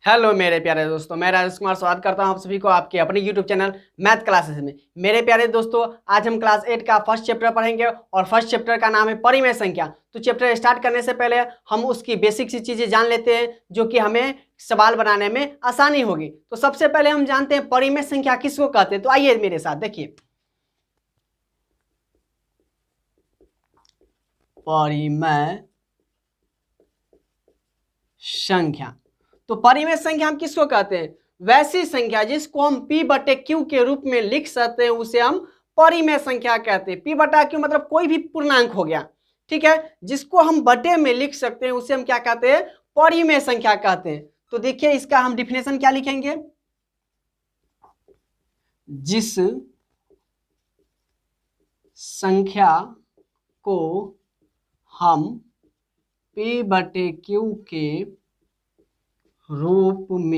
Hello मेरे प्यारे दोस्तों, मैं राजेश कुमार स्वागत करता हूं आप सभी को आपके अपने यूट्यूब चैनल मैथ क्लासेस में। मेरे प्यारे दोस्तों, आज हम क्लास 8 का फर्स्ट चैप्टर पढ़ेंगे और फर्स्ट चैप्टर का नाम है परिमेय संख्या। तो चैप्टर स्टार्ट करने से पहले हम उसकी बेसिक सी चीज़ें जान लेते हैं जो कि हमें सवाल बनाने में आसानी होगी। तो सबसे पहले हम जानते हैं परिमेय संख्या किसको कहते हैं। तो आइए मेरे साथ देखिए, परिमेय संख्या। तो परिमेय संख्या हम किसको कहते हैं? वैसी संख्या जिसको हम p बटे q के रूप में लिख सकते हैं उसे हम परिमेय संख्या कहते हैं। p बटा q मतलब कोई भी पूर्णांक हो गया, ठीक है, जिसको हम बटे में लिख सकते हैं उसे हम क्या कहते हैं? परिमेय संख्या कहते हैं। तो देखिए इसका हम डिफिनेशन क्या लिखेंगे, जिस संख्या को हम p बटे q के रूप में लिख सकते हैं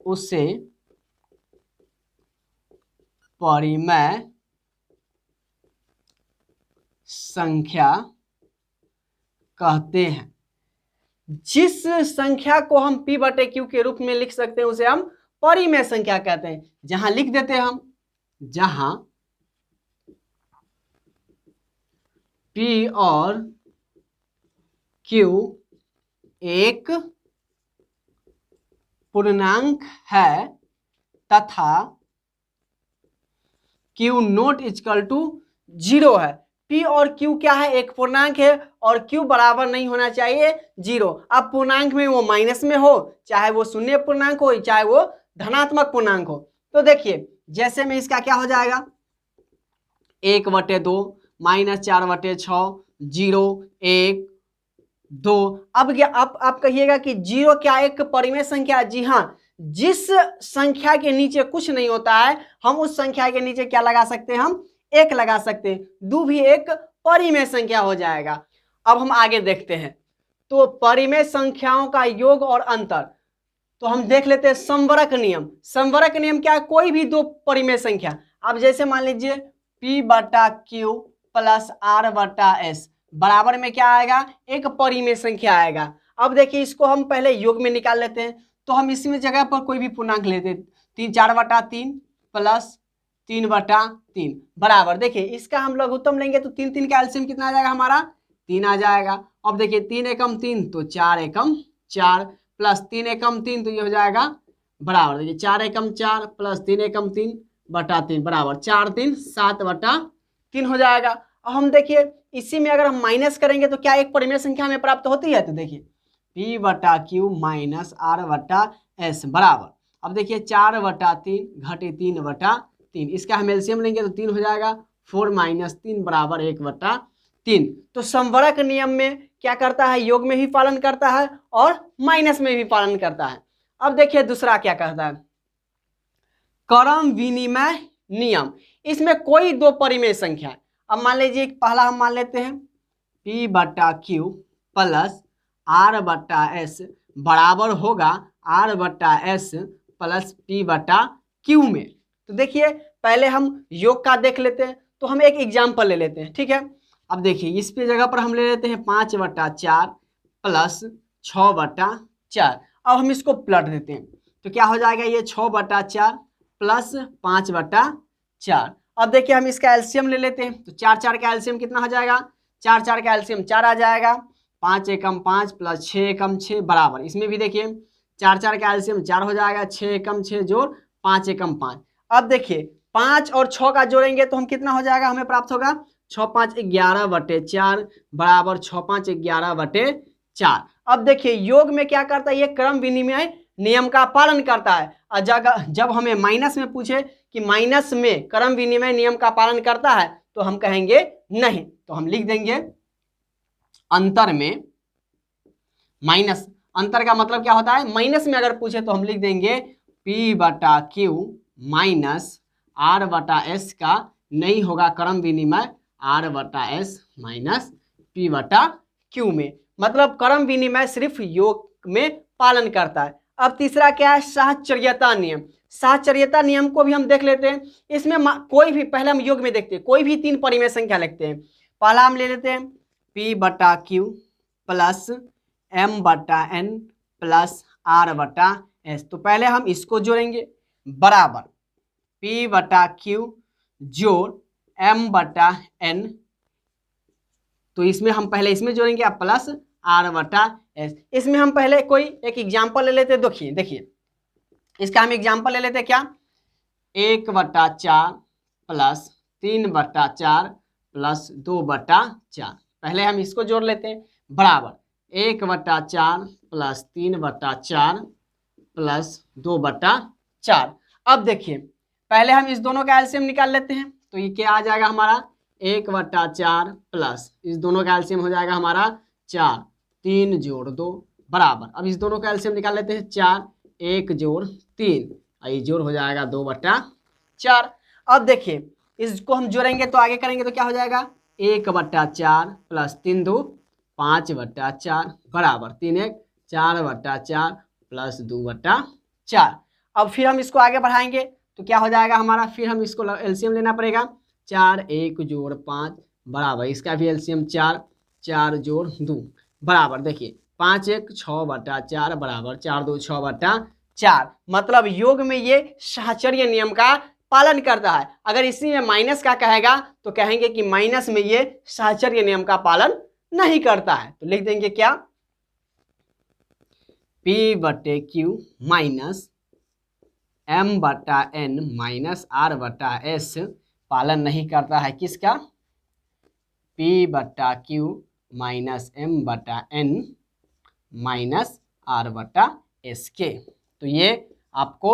उसे परिमेय संख्या कहते हैं। जिस संख्या को हम p बटे q के रूप में लिख सकते हैं उसे हम परिमेय संख्या कहते हैं। जहां लिख देते हैं हम, जहां p और q एक पूर्णांक है तथा q नॉट इक्वल टू 0 है। p और q क्या है? एक पूर्णांक है और q बराबर नहीं होना चाहिए 0। अब पूर्णांक में वो माइनस में हो, चाहे वो शून्य पूर्णांक हो, चाहे वो धनात्मक पूर्णांक हो। तो देखिए जैसे में इसका क्या हो जाएगा, 1/2 -4/6 0 1 2। अब आप कहिएगा कि 0 क्या एक परिमेय संख्या? जी हाँ, जिस संख्या के नीचे कुछ नहीं होता है हम उस संख्या के नीचे क्या लगा सकते हैं? हम 1 लगा सकते हैं। दो भी एक परिमेय संख्या हो जाएगा। अब हम आगे देखते हैं तो परिमेय संख्याओं का योग और अंतर। तो हम देख लेते हैं समवरक नियम। समवरक नियम क्या है? कोई भी दो परिमेय संख्या, अब जैसे मान लीजिए p बटा q प्लस r बटा s बराबर में क्या आएगा? एक परिमेय संख्या आएगा। अब देखिए इसको हम पहले योग में निकाल लेते हैं। तो हम इसमें जगह पर कोई भी पूर्णांक लेते हैं, 4/3 प्लस 3/3 बराबर, देखिए इसका हम लघुत्तम लेंगे तो 3 का एलसीएम कितना आ जाएगा? हमारा 3 आ जाएगा। अब देखिए 3 एकम 3 तो 4 एकम 4 प्लस 3 एकम 3 तो ये हो जाएगा बराबर, देखिए 4 एकम 4 प्लस 3 एकम 3/3 बराबर 4 3 7/3 हो जाएगा। अब हम देखिए इसी में अगर हम माइनस करेंगे तो क्या एक परिमेय संख्या हमें प्राप्त होती है? तो देखिए p बटा q माइनस r बटा s बराबर, अब देखिए 4/3 घटे 3/3, इसका हम एलसीएम लेंगे तो 3 हो जाएगा, 4 - 3 बराबर 1/3। तो समवरक नियम में क्या करता है? योग में भी पालन करता है और माइनस में भी पालन करता है। अब देखिए दूसरा क्या कहता है, क्रम विनिमय नियम। इसमें कोई दो परिमेय संख्या है। अब मान लीजिए पहला हम मान लेते हैं p बटा q प्लस r बटा s बराबर होगा r बटा s प्लस p बटा q में। तो देखिए पहले हम योग का देख लेते हैं। तो हम एक एग्जाम्पल ले लेते हैं, ठीक है। अब देखिए इस पे जगह पर हम ले लेते हैं 5/4 प्लस 6/4। अब हम इसको पलट देते हैं तो क्या हो जाएगा? ये 6/4 प्लस 5/4। अब देखिए हम इसका एलसीएम ले लेते हैं तो 4 का एलसीएम कितना हो जाएगा? 4 का एलसीएम 4 आ जाएगा, 5 एकम 5 प्लस 6 एकम 6 बराबर, इसमें भी देखिए 4 का एलसीएम 4 हो जाएगा, 6 एकम 6 जोड़ 5 एकम 5। अब देखिए 5 और 6 का जोड़ेंगे तो हम कितना हो जाएगा? हमें प्राप्त होगा 6 5 11/4 बराबर 6 5 11/4। अब देखिए योग में क्या करता है? ये क्रम विनिमय नियम का पालन करता है। और जब हमें माइनस में पूछे कि माइनस में क्रम विनिमय नियम का पालन करता है तो हम कहेंगे नहीं। तो हम लिख देंगे अंतर में माइनस। अंतर का मतलब क्या होता है? माइनस में अगर पूछे तो हम लिख देंगे p बटा q माइनस r बटा s का नहीं होगा क्रम विनिमय r बटा s माइनस p बटा q में। मतलब क्रम विनिमय सिर्फ योग में पालन करता है। अब तीसरा क्या है, साहचर्यता नियम। साहचर्यता नियम को भी हम देख लेते हैं। इसमें कोई भी, पहले हम योग में देखते हैं, कोई भी 3 परिमेय संख्या लिखते हैं। पहला हम ले लेते हैं P/Q plus M/N plus R/S। तो पहले हम इसको जोड़ेंगे, बराबर P/Q जोड़ M/N। तो इसमें हम पहले इसमें जोड़ेंगे, अब प्लस R/S। इसमें हम पहले कोई एक एग्जाम्पल ले लेते हैं। देखिए इसका हम एग्जाम्पल ले लेते हैं, क्या, 1/4 प्लस 3/4 प्लस 2/4। पहले हम इसको जोड़ लेते हैं, बराबर 1/4 प्लस 3/4 प्लस 2/4। अब देखिए पहले हम इस दोनों का एलसीएम निकाल लेते हैं। तो ये क्या आ जाएगा हमारा, 1/4 प्लस इस दोनों का एलसीएम हो जाएगा हमारा 4, 3 जोड़ 2 बराबर। अब इस दोनों का एलसीएम निकाल लेते हैं, 4 1 जोड़ 3, ये जोड़ हो जाएगा 2/4। अब देखिए इसको हम जोड़ेंगे तो आगे करेंगे तो क्या हो जाएगा, 1/4 प्लस 3 2 5/4 बराबर 3 1 4/4 प्लस 2/4। अब फिर हम इसको आगे बढ़ाएंगे तो क्या हो जाएगा हमारा, फिर हम इसको एलसीएम लेना पड़ेगा, 4 1 जोड़ 5 बराबर, इसका भी एलसीएम 4 4 जोड़ 2 बराबर। देखिए 5 1 6/4 बराबर 4 2 6/4। मतलब योग में ये साहचर्य नियम का पालन करता है। अगर इसी में माइनस का कहेगा तो कहेंगे कि माइनस में ये साहचर्य नियम का पालन नहीं करता है। तो लिख देंगे क्या, P/Q minus M/N minus R/S पालन नहीं करता है किसका, P/Q minus M/N minus R/S के। तो ये आपको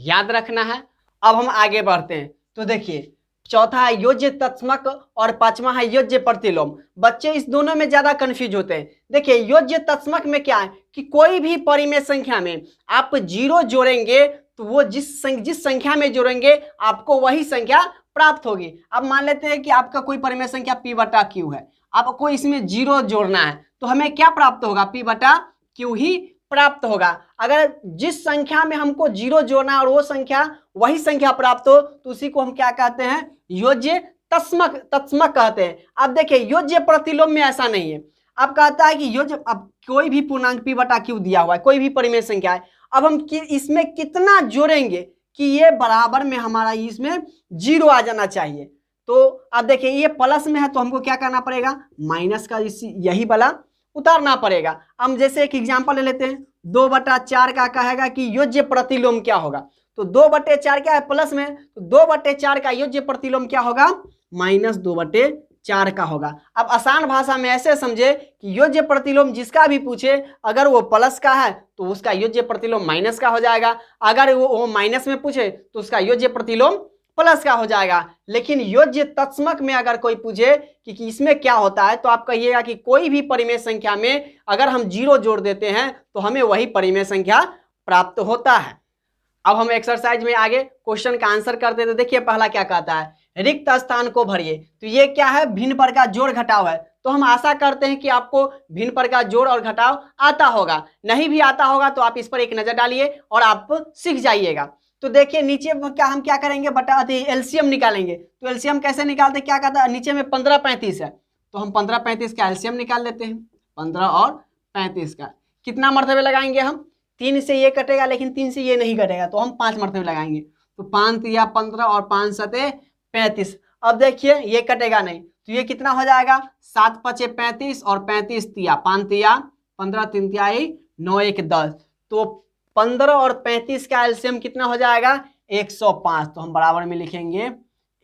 याद रखना है। अब हम आगे बढ़ते हैं। तो देखिए चौथा है योज्य तत्समक और पांचवा है योज्य प्रतिलोम। बच्चे इस दोनों में ज्यादा कंफ्यूज होते हैं। देखिए योज्य तत्समक में क्या है कि कोई भी परिमेय संख्या में आप 0 जोड़ेंगे तो वो जिस संख्या में जोड़ेंगे आपको वही संख्या प्राप्त होगी। अब मान लेते हैं कि आपका कोई परिमेय संख्या P/Q है, आपको इसमें 0 जोड़ना है तो हमें क्या प्राप्त होगा, P/Q ही प्राप्त होगा। अगर जिस संख्या में हमको 0 जोड़ना और वो संख्या वही संख्या प्राप्त हो तो उसी को हम क्या कहते हैं, योज्य तत्समक कहते हैं। अब देखिए योज्य प्रतिलोम में ऐसा नहीं है। अब कहता है कि योज्य, अब कोई भी पूर्णांक P/Q दिया हुआ है, कोई भी परिमेय संख्या है, अब हम इसमें कितना जोड़ेंगे कि ये बराबर में हमारा इसमें 0 आ जाना चाहिए। तो अब देखिए ये प्लस में है तो हमको क्या करना पड़ेगा, माइनस का यही वाला उतारना पड़ेगा। हम जैसे एक एग्जांपल ले लेते हैं, 2/4 का कहेगा कि योज्य प्रतिलोम क्या होगा। तो 2/4 क्या है, प्लस में, तो 2/4 का योज्य प्रतिलोम क्या होगा, -2/4 का होगा। अब आसान भाषा में ऐसे समझे कि योज्य प्रतिलोम जिसका भी पूछे अगर वो प्लस का है तो उसका योज्य प्रतिलोम माइनस का हो जाएगा, अगर वो माइनस में पूछे तो उसका योज्य प्रतिलोम प्लस का हो जाएगा। लेकिन योज्य तत्समक में अगर कोई पूछे कि इसमें क्या होता है तो आप कहिएगा कि कोई भी परिमेय संख्या में अगर हम 0 जोड़ देते हैं तो हमें वही परिमेय संख्या प्राप्त होता है। अब हम एक्सरसाइज में आगे क्वेश्चन का आंसर करते तो देखिए पहला क्या कहता है, रिक्त स्थान को भरिए। तो ये क्या है, भिन्न पर का जोड़ घटाव है। तो हम आशा करते हैं कि आपको भिन्न पर का जोड़ और घटाव आता होगा। नहीं भी आता होगा तो आप इस पर एक नजर डालिए और आप सीख जाइएगा। तो देखिए नीचे क्या हम क्या करेंगे, एलसीएम निकालेंगे। तो एलसीएम कैसे निकालते, क्या कहता है, नीचे में 15 35 है तो हम 15 35 का एलसीएम निकाल लेते हैं। 15 और 35 का कितना मर्तबे लगाएंगे हम, 3 से ये कटेगा लेकिन 3 से ये नहीं कटेगा तो हम 5 मर्तबे लगाएंगे। तो 5 तिया 15 और 5 सते 35। अब देखिए ये कटेगा नहीं तो ये कितना हो जाएगा, 7 5 35 और 35 तिया 5 तिया 15 3 तिहाई 9 1 10। तो 15 और 35 का एलसीएम कितना हो जाएगा, 105। तो हम बराबर में लिखेंगे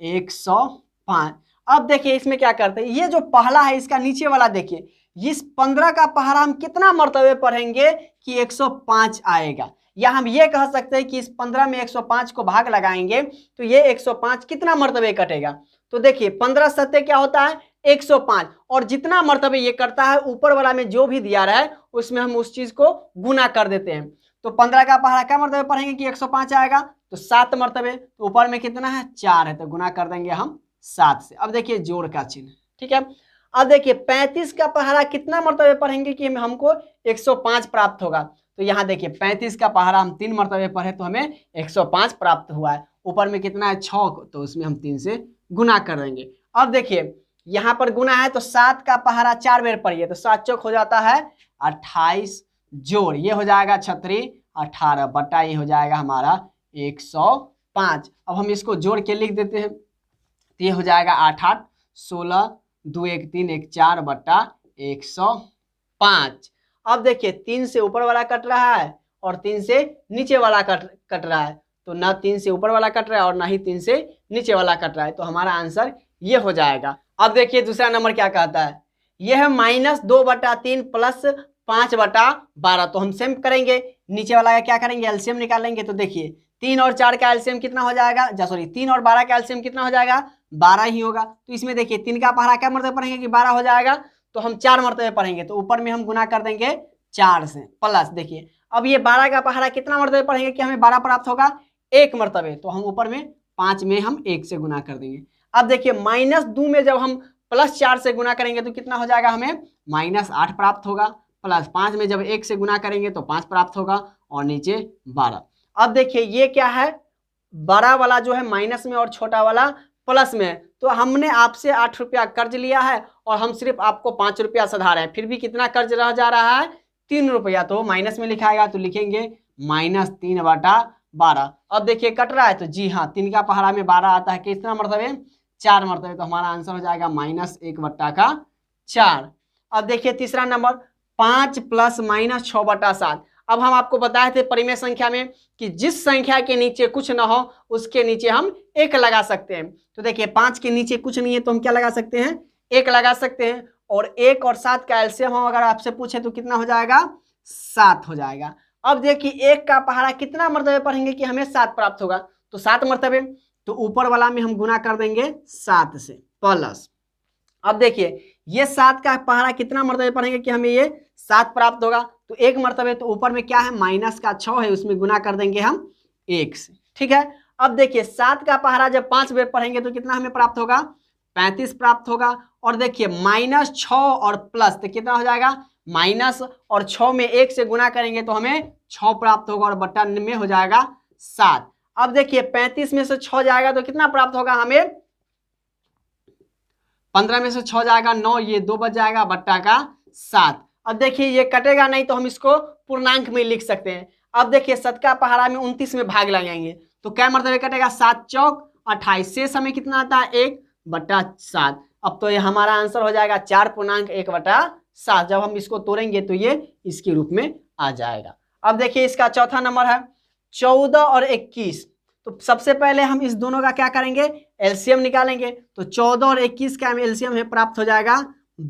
105। अब देखिए इसमें क्या करते हैं, ये जो पहला है इसका नीचे वाला देखिए, इस 15 का पहला हम कितना मर्तबे पढ़ेंगे कि 105 आएगा। या हम ये कह सकते हैं कि इस 15 में 105 को भाग लगाएंगे तो ये 105 कितना मर्तबे कटेगा। तो देखिए 15 सत्ते क्या होता है, 105, और जितना मर्तबे ये करता है ऊपर वाला में जो भी दिया रहा है उसमें हम उस चीज को गुना कर देते हैं। तो 15 का पहला क्या मर्तबे पढ़ेंगे कि 105 आएगा, तो 7 मर्तबे, तो ऊपर में कितना है 4 है तो गुना कर देंगे हम 7 से। अब देखिए जोड़ का चिन्ह, ठीक है। अब देखिए 35 का पहला कितना मर्तबे पढ़ेंगे कि हमको 105 प्राप्त होगा। तो यहाँ देखिए 35 का पहाड़ा हम 3 मरतबे पढ़े तो हमें 105 प्राप्त हुआ है। ऊपर में कितना है 6, तो उसमें हम 3 से गुना कर देंगे। अब देखिए यहाँ पर गुना है तो 7 का पहाड़ा 4 बार पढ़िए तो 7 चौक हो जाता है 28, जोड़ ये हो जाएगा 36 18 बटा ये हो जाएगा हमारा 105। अब हम इसको जोड़ के लिख देते हैं तो ये हो जाएगा 8 8 16 2 1 3 1 4 बटा 105। अब देखिए 3 से ऊपर वाला कट रहा है और 3 से नीचे वाला कट रहा है, तो ना 3 से ऊपर वाला कट रहा है और ना ही 3 से नीचे वाला कट रहा है, तो हमारा आंसर ये हो जाएगा। अब देखिए दूसरा नंबर क्या कहता है, यह है -2/3 प्लस 5/12। तो हम सेम करेंगे, नीचे वाला का क्या करेंगे एलसीएम निकालेंगे। तो देखिए 3 और 4 का एलसीएम कितना हो जाएगा, 3 और 12 का एलसीएम कितना हो जाएगा 12 ही होगा। तो इसमें देखिए 3 का पहाड़ा क्या मरतबे पढ़ेंगे कि 12 हो जाएगा, तो हम 4 मरतबे पढ़ेंगे तो ऊपर में हम गुना कर देंगे 4 से प्लस। देखिए अब ये 12 का पहाड़ा कितना मरतबे पढ़ेंगे कि हमें 12 प्राप्त होगा 1 मरतबे, तो हम ऊपर में 5 में हम 1 से गुना कर देंगे। अब देखिए -2 में जब हम +4 से गुना करेंगे तो कितना हो जाएगा हमें -8 प्राप्त होगा, प्लस 5 में जब 1 से गुना करेंगे तो 5 प्राप्त होगा और नीचे 12। अब देखिए ये क्या है, बड़ा वाला जो है माइनस में और छोटा वाला प्लस में, तो हमने आपसे 8 रुपया कर्ज लिया है और हम सिर्फ आपको 5 रुपया सधा रहे हैं, फिर भी कितना कर्ज रह जा रहा है 3 रुपया, तो माइनस में लिखाएगा तो लिखेंगे -3/12। अब देखिए कट रहा है तो जी हाँ 3 का पहाड़ा में 12 आता है, कितना मरतबे 4 मरतबे, तो हमारा आंसर हो जाएगा -1/4। अब देखिए तीसरा नंबर 5 + -6/7। अब हम आपको बताए थे परिमेय संख्या में कि जिस संख्या के नीचे कुछ ना हो उसके नीचे हम 1 लगा सकते हैं। तो देखिए 5 के नीचे कुछ नहीं है तो हम क्या लगा सकते हैं 1 लगा सकते हैं, और 1 और 7 का एलसीएम हम अगर आपसे पूछे तो कितना हो जाएगा 7 हो जाएगा। अब देखिए 1 का पहाड़ा कितना मरतबे पढ़ेंगे कि हमें 7 प्राप्त होगा, तो 7 मरतबे, तो ऊपर वाला में हम गुना कर देंगे 7 से प्लस। अब देखिए ये 7 का पहाड़ा कितना मरतबे पढ़ेंगे कि हमें ये 7 प्राप्त होगा, तो 1 मरतबे, तो ऊपर में क्या है -6 है उसमें गुना कर देंगे हम 1 से, ठीक है। अब देखिए 7 का पहाड़ा जब 5 बार पढ़ेंगे तो कितना हमें प्राप्त होगा 35 प्राप्त होगा। और देखिए -6 और प्लस तो कितना हो जाएगा माइनस और 6 में 1 से गुना करेंगे तो हमें 6 प्राप्त होगा और बट्टा में हो जाएगा 7। अब देखिए 35 में से 6 जाएगा तो कितना प्राप्त होगा हमें 15 में से 6 जाएगा 9, ये 2 बच जाएगा बट्टा का 7। अब देखिए ये कटेगा नहीं तो हम इसको पूर्णांक में लिख सकते हैं। अब देखिए 7 का पहाड़ा में 29 में भाग लगाएंगे तो क्या मरतबे कटेगा 7 चौक 28, शेष हमें कितना आता है 1/7। अब तो ये हमारा आंसर हो जाएगा 4.1/7। जब हम इसको तोड़ेंगे तो ये इसके रूप में आ जाएगा। अब देखिए इसका चौथा नंबर है 14 और 21। तो सबसे पहले हम इस दोनों का क्या करेंगे एलसीएम निकालेंगे, तो 14 और 21 का एलसीएम है प्राप्त हो जाएगा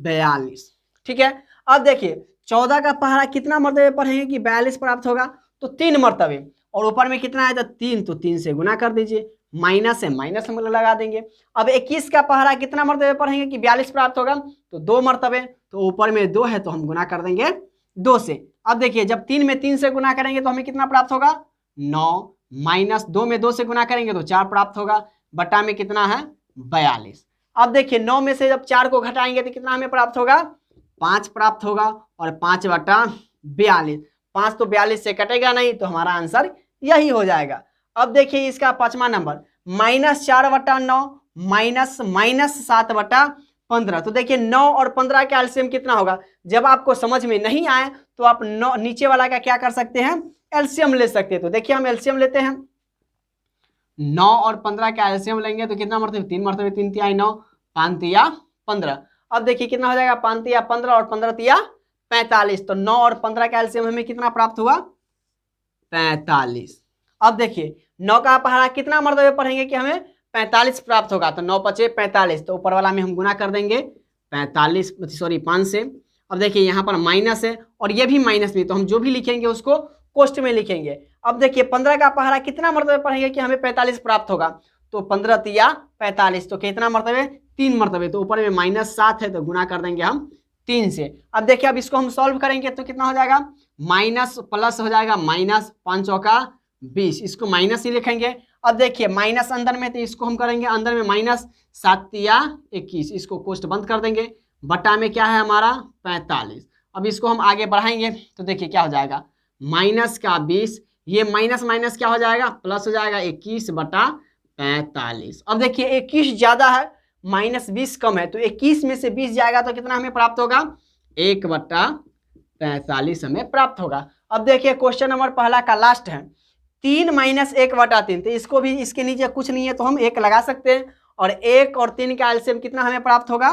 42, ठीक है। अब देखिए 14 का पहाड़ा कितना मरतबे पढ़ेंगे कि 42 प्राप्त होगा, तो 3 मरतबे, और ऊपर में कितना है तो 3, तो 3 से गुना कर दीजिए, माइनस है माइनस हम लगा देंगे। अब 21 का पहाड़ा कितना मरतबे पढ़ेंगे कि 42 प्राप्त होगा, तो 2 मरतबे, तो ऊपर में 2 है तो हम गुना कर देंगे 2 से। अब देखिए जब 3 में 3 से गुना करेंगे तो हमें कितना प्राप्त होगा 9, माइनस 2 में 2 से गुना करेंगे तो 4 प्राप्त होगा, बटा में कितना है 42। अब देखिए 9 में से जब 4 को घटाएंगे तो कितना हमें प्राप्त होगा 5 प्राप्त होगा, और 5/42, 5 तो 42 से कटेगा नहीं तो हमारा आंसर यही हो जाएगा। अब देखिए इसका 5वां नंबर -4/9 -7/15। तो देखिए 9 और 15 का एलसीएम कितना होगा, जब आपको समझ में नहीं आए तो आप नीचे वाला का क्या कर सकते हैं एलसीएम ले सकते हैं। तो देखिए हम एलसीएम लेते हैं, 9 और 15 का एलसीएम लेंगे तो कितना मरतबे 3 मरतबे, 3 तिया 9, 5 तिया 15। अब देखिए कितना हो जाएगा 5 तिया 15 और 15 तिया 45, तो 9 और 15 का एलसीएम हमें कितना प्राप्त हुआ 45। अब देखिए 9 का पहाड़ा कितना मरतबे पढ़ेंगे कि हमें 45 प्राप्त होगा, तो 9 × 5 = 45, तो ऊपर वाला में हम गुना कर देंगे 5 से। अब देखिए यहाँ पर माइनस है और ये भी माइनस में, तो हम जो भी लिखेंगे उसको कोष्ट में लिखेंगे। अब देखिए 15 का पहाड़ा कितना मरतबे पढ़ेंगे कि हमें 45 प्राप्त होगा, तो 15 तिया 45, तो कितना मरतबे 3 मरतबे, तो ऊपर में -7 है तो गुना कर देंगे हम 3 से। अब देखिए अब इसको हम सॉल्व करेंगे तो कितना हो जाएगा माइनस प्लस हो जाएगा -5 चौका 20, इसको माइनस ही लिखेंगे। अब देखिए माइनस अंदर में, तो इसको हम करेंगे अंदर में -7 तिया 21, इसको कोष्ट बंद कर देंगे, बटा में क्या है हमारा 45। अब इसको हम आगे बढ़ाएंगे तो देखिए क्या हो जाएगा माइनस का 20, ये माइनस माइनस क्या हो जाएगा, प्लस हो जाएगा 21/45। अब देखिए 21 ज्यादा है, -20 कम है, तो 21 में से 20 जाएगा तो कितना हमें प्राप्त होगा, 1/45 हमें प्राप्त होगा। अब देखिए क्वेश्चन नंबर पहला का लास्ट है, 3 - 1/3, तो इसको भी, इसके नीचे कुछ नहीं है तो हम 1 लगा सकते हैं, और 1 और 3 का एलसीएम कितना हमें प्राप्त होगा,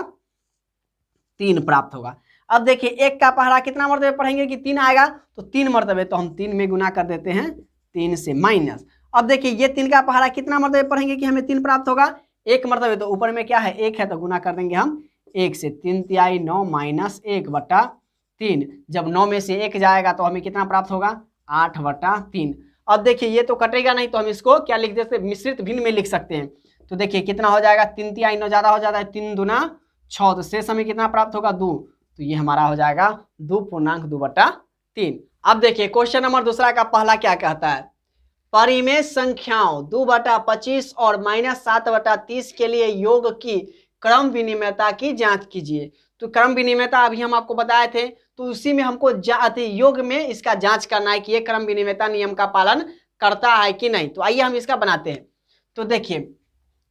3 प्राप्त होगा। अब देखिए 1 का पहाड़ा कितना मरतबे पढ़ेंगे कि 3 आएगा, तो 3 मरतबे, तो हम 3 में गुना कर देते हैं, 3 से माइनस। अब देखिए ये 3 का पहाड़ा कितना मरतबे पढ़ेंगे कि हमें 3 प्राप्त होगा, 1 मरतबे, तो ऊपर में क्या है 1 है, तो गुना कर देंगे हम 1 से, 3 तिहाई 9 - 1/3, जब 9 में से 1 जाएगा तो हमें कितना प्राप्त होगा, 8/3। अब देखिए ये तो कटेगा नहीं, तो हम इसको क्या लिख देते हैं, मिश्रित भिन्न में लिख सकते हैं। तो देखिए कितना हो जाएगा, 3 तिहाई 9 ज्यादा हो जाता है, 3 दूना 6, तो शेष हमें कितना प्राप्त होगा, 2, तो ये हमारा हो जाएगा 2.2/3। अब देखिए क्वेश्चन नंबर दूसरा का पहला क्या कहता है, परिमेय संख्याओं 2/25 और -7/30 के लिए योग की क्रम विनिमयता की जांच कीजिए। तो क्रम विनिमयता अभी हम आपको बताए थे, तो उसी में हमको योग में इसका जांच करना है कि ये क्रम विनिमयता नियम का पालन करता है कि नहीं। तो आइए हम इसका बनाते हैं। तो देखिए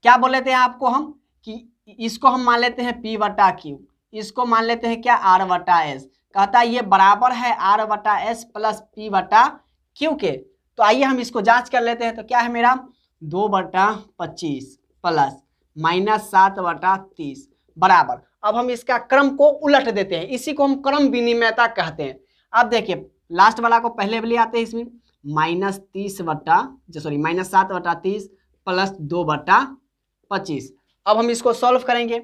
क्या बोल लेते हैं आपको हम, कि इसको हम मान लेते हैं P/Q, इसको मान लेते हैं क्या, R/S, कहता है ये बराबर है R/S प्लस P/Q के। तो आइए हम इसको जांच कर लेते हैं। तो क्या है मेरा, 2/25 प्लस -7/30 बराबर, अब हम इसका क्रम को उलट देते हैं, इसी को हम क्रम विनिमयता कहते हैं। अब देखिए लास्ट वाला को पहले ले आते हैं, इसमें -7/30 प्लस 2/25। अब हम इसको सॉल्व करेंगे,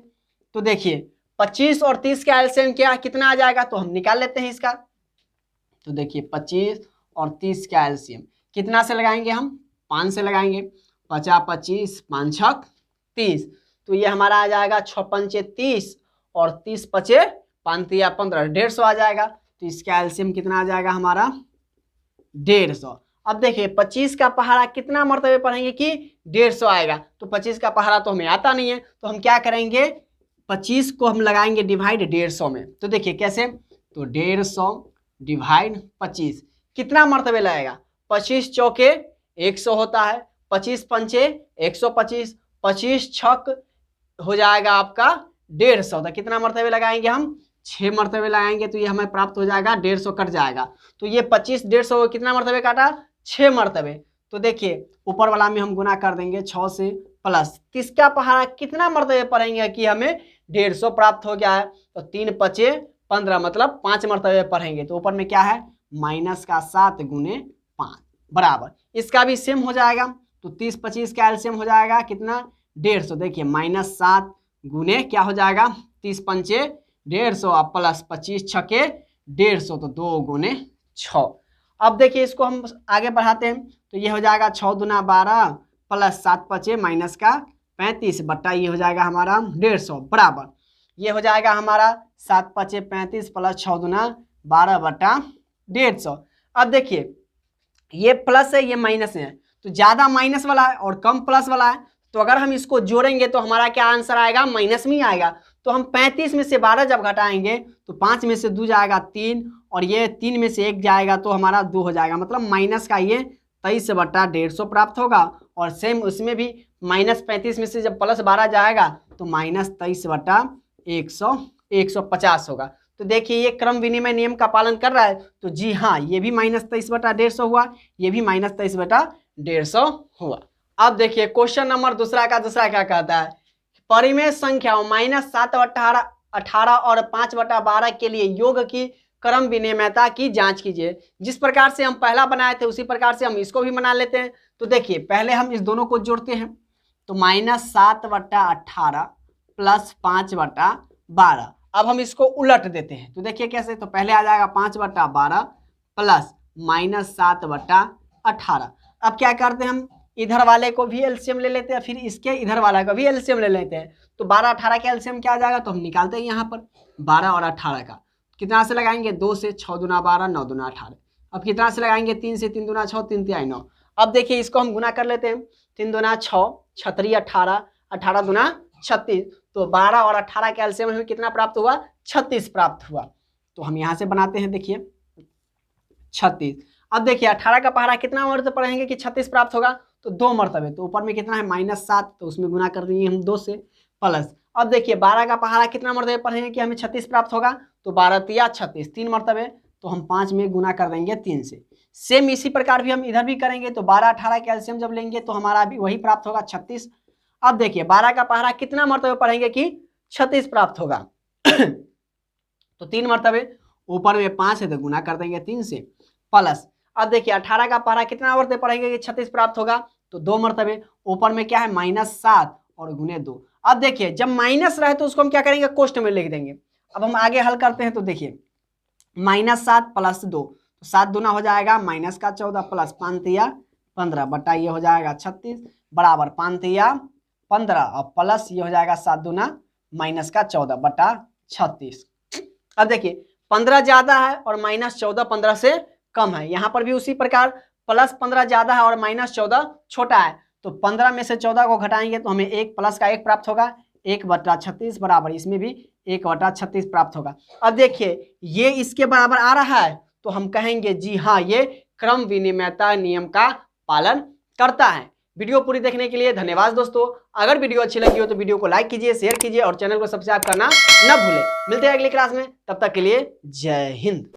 तो देखिए 25 और 30 का एलसीएम क्या कितना आ जाएगा, तो हम निकाल लेते हैं इसका। तो देखिए 25 और 30 का एलसीएम कितना से लगाएंगे हम, 5 से लगाएंगे, 50 25 5 6 30, तो ये हमारा आ जाएगा 6 पंचे 30 और 30 पचे 5 तिया 15, 150 आ जाएगा। तो इसका एलसीएम कितना आ जाएगा हमारा, 150। अब देखिए 25 का पहाड़ा कितना मरतबे पढ़ेंगे कि 150 आएगा, तो 25 का पहाड़ा तो हमें आता नहीं है, तो हम क्या करेंगे, 25 को हम लगाएंगे डिवाइड 150 में। तो देखिए कैसे, तो 150 डिवाइड 25 कितना मरतबे लगेगा, 25 चौके 100 होता है, 25 पंचे 125, 25 छक हो जाएगा आपका 150, तो कितना मरतबे लगाएंगे हम, 6 मरतबे लगाएंगे, तो ये हमें प्राप्त हो जाएगा 150 कट जाएगा। तो ये 25 150 कितना मरतबे काटा, 6 मरतबे। तो देखिए ऊपर वाला में हम गुना कर देंगे 6 से, प्लस 30 का पहाड़ा कितना मरतबे पढ़ेंगे कि हमें 150 प्राप्त हो गया है, तो 3 पचे 15 मतलब 5 मरतबे पढ़ेंगे। तो ऊपर में क्या है, -7 गुने 5 बराबर, इसका भी सेम हो जाएगा। तो 30 25 का एलसीएम हो जाएगा कितना, 150। देखिए -7 गुने क्या हो जाएगा, 30 पंचे 150 और प्लस 25 छके 150, तो 2 गुने 6। अब देखिए इसको हम आगे बढ़ाते हैं, तो ये हो जाएगा 6 दूना 12 प्लस 7 पचे माइनस का 35 बट्टा ये हो जाएगा हमारा 150 बराबर, ये हो जाएगा हमारा 7 पचे 35 प्लस 6 दूना 12 बट्टा 150। अब देखिए ये प्लस है ये माइनस है, तो ज़्यादा माइनस वाला है और कम प्लस वाला है, तो अगर हम इसको जोड़ेंगे तो हमारा क्या आंसर आएगा, माइनस में ही आएगा। तो हम 35 में से 12 जब घटाएंगे तो 5 में से 2 जाएगा 3, और ये 3 में से 1 जाएगा तो हमारा 2 हो जाएगा, मतलब माइनस का ये 23/150 प्राप्त होगा। और सेम उसमें भी -35 में से जब +12 जाएगा तो -23/150 होगा। तो देखिए ये क्रम विनिमय नियम का पालन कर रहा है, तो जी हाँ ये भी -23/150 हुआ, ये भी -23/150 हुआ। अब देखिए क्वेश्चन नंबर दूसरा क्या कहता है, परिमेय संख्याओं -7/18 और 5/12 के लिए योग की क्रम विनिमयता की जांच कीजिए। जिस प्रकार से हम पहला बनाए थे उसी प्रकार से हम इसको भी बना लेते हैं। तो देखिए पहले हम इस दोनों को जोड़ते हैं, तो -7/18 प्लस 5/12, अब हम इसको उलट देते हैं। तो देखिए कैसे, तो पहले आ जाएगा 5/12 प्लस -7/18। अब क्या करते हैं, हम इधर वाले को भी एलसीएम ले लेते हैं, फिर इसके इधर वाला का भी एलसीएम ले लेते हैं। तो 12/18 का एलसीएम क्या आ जाएगा, तो हम निकालते हैं यहाँ पर 12 और 18 का, कितना से लगाएंगे, 2 से, 6 दूना 12 9 दूना 18। अब कितना से लगाएंगे, 3 से, 3 दूना 6 3 तिहाई 9। अब देखिए इसको हम गुना कर लेते हैं, 3 दूना 6 छतरी 18 18 दूना 36, तो 12 और 18 का एलसीएम हमें कितना प्राप्त हुआ, 36 प्राप्त हुआ। तो हम यहाँ से बनाते हैं, देखिए 36। अब देखिए 18 का पहाड़ा कितना मरतबे पढ़ेंगे कि 36 प्राप्त होगा, तो 2 मरतबे। तो ऊपर में कितना है -7, तो उसमें गुना कर देंगे हम 2 से प्लस। अब देखिए 12 का पहाड़ा कितना मरतबे पढ़ेंगे कि हमें 36 प्राप्त होगा, तो 12 तिया 36, 3 मरतबे, तो हम 5 में गुना कर देंगे 3 से। सेम इसी प्रकार भी हम इधर भी करेंगे, तो 12 18 कैल्शियम जब लेंगे तो हमारा भी वही प्राप्त होगा 36। अब देखिए 12 का पहाड़ा कितना मरतबे पढ़ेंगे कि 36 प्राप्त होगा तो 3 मरतबे, ऊपर में 5 है तो गुना कर देंगे 3 से प्लस। अब देखिए 18 का पहाड़ा कितना मरतबे पढ़ेंगे कि 36 प्राप्त होगा, तो 2 मरतबे, ऊपर में क्या है -7 और गुने 2। अब देखिए जब माइनस रहे तो उसको हम क्या करेंगे, कोष्ठ में लिख देंगे। अब हम आगे हल करते हैं, तो देखिए -7 + 2, तो 7 दूना हो जाएगा -14 प्लस 5 तिया 15 बटा ये हो जाएगा 36 बराबर 5 तिया 15 और प्लस ये हो जाएगा 7 दूना -14 बटा 36। अब देखिए 15 ज्यादा है और -14 15 से कम है, यहाँ पर भी उसी प्रकार +15 ज्यादा है और -14 छोटा है, तो 15 में से 14 को घटाएंगे तो हमें 1 + का 1 प्राप्त होगा, 1/36 बराबर इसमें भी 1/36 प्राप्त होगा। अब देखिए ये इसके बराबर आ रहा है, तो हम कहेंगे जी हाँ ये क्रम विनिमयता नियम का पालन करता है। वीडियो पूरी देखने के लिए धन्यवाद दोस्तों। अगर वीडियो अच्छी लगी हो तो वीडियो को लाइक कीजिए, शेयर कीजिए और चैनल को सब्सक्राइब करना न भूलें। मिलते हैं अगली क्लास में, तब तक के लिए जय हिंद।